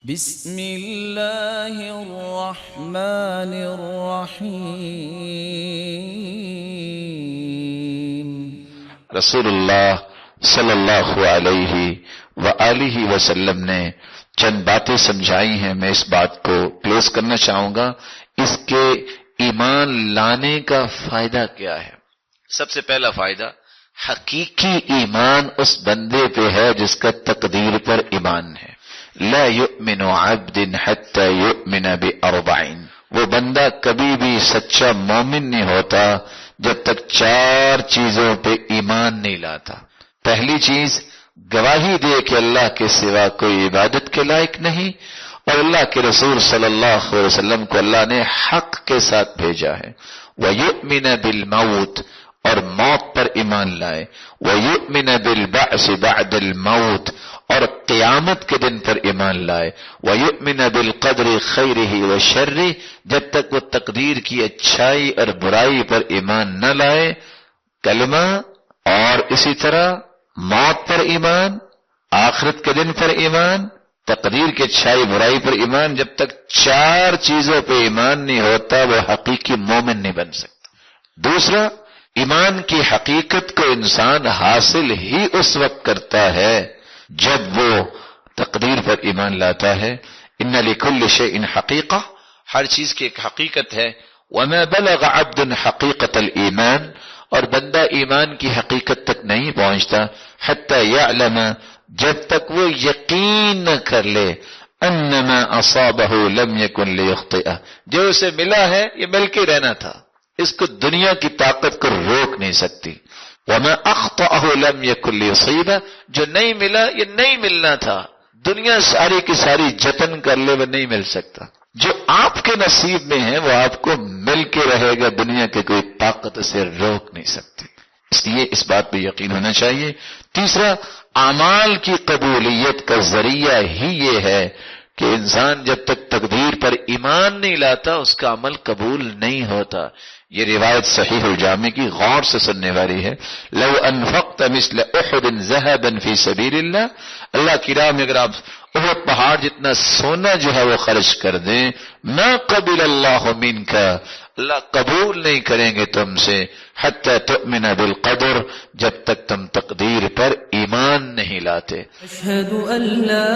بسم اللہ الرحمن الرحیم۔ رسول اللہ صلی اللہ علیہ وآلہ وسلم نے چند باتیں سمجھائی ہیں، میں اس بات کو کلوز کرنا چاہوں گا۔ اس کے ایمان لانے کا فائدہ کیا ہے؟ سب سے پہلا فائدہ، حقیقی ایمان اس بندے پہ ہے جس کا تقدیر پر ایمان ہے۔ لا یؤمن عبد حتی یؤمن باربعین، وہ بندہ کبھی بھی سچا مومن نہیں ہوتا جب تک چار چیزوں پہ ایمان نہیں لاتا۔ پہلی چیز، گواہی دے کہ اللہ کے سوا کوئی عبادت کے لائق نہیں اور اللہ کے رسول صلی اللہ علیہ وسلم کو اللہ نے حق کے ساتھ بھیجا ہے۔ وَيُؤْمِنَ بِالْمَوْتِ، اور موت پر ایمان لائے۔ وَيُؤْمِنَ بِالْبَعْثِ بَعْدَ الْمَوْتِ، اور قیامت کے دن پر ایمان لائے۔ وَيُؤْمِنَ بِالْقَدْرِ خَيْرِهِ وَشَرِّهِ، جب تک وہ تقدیر کی اچھائی اور برائی پر ایمان نہ لائے۔ کلمہ اور اسی طرح موت پر ایمان، آخرت کے دن پر ایمان، تقدیر کی اچھائی برائی پر ایمان، جب تک چار چیزوں پہ ایمان نہیں ہوتا وہ حقیقی مومن نہیں بن سکتا۔ دوسرا، ایمان کی حقیقت کو انسان حاصل ہی اس وقت کرتا ہے جب وہ تقدیر پر ایمان لاتا ہے۔ ان لکل شیء حقیقہ، ہر چیز کی ایک حقیقت ہے۔ وما بلغ عبد حقیقت الایمان، اور بندہ ایمان کی حقیقت تک نہیں پہنچتا حتی یعلم، جب تک وہ یقین نہ کر لے انما اصابہ لم یکن لیخطئہ، جو اسے ملا ہے یہ مل کے رہنا تھا، اس کو دنیا کی طاقت کو روک نہیں سکتی۔ وما اخطأہ لم یکن لیصیبہ، جو نہیں ملا یہ نہیں ملنا تھا، دنیا ساری کی ساری جتن کر لے وہ نہیں مل سکتا۔ جو آپ کے نصیب میں ہے وہ آپ کو مل کے رہے گا، دنیا کے کوئی طاقت اسے روک نہیں سکتی، اس لیے اس بات پہ یقین ہونا چاہیے۔ تیسرا، اعمال کی قبولیت کا ذریعہ ہی یہ ہے کہ انسان جب تک تقدیر پر ایمان نہیں لاتا اس کا عمل قبول نہیں ہوتا۔ یہ روایت صحیح الجامع کی غور سے سننے والی ہے۔ لو انفقت مثل احد ذهبا في سبيل اللہ، اللہ کی راہ میں اگر آپ احد پہاڑ جتنا سونا جو ہے وہ خرچ کر دیں، ما قبل اللہ منک، اللہ قبول نہیں کریں گے تم سے، حتی تؤمن بالقدر، جب تک تم تقدیر پر ایمان نہیں لاتے۔ اشہد ان لا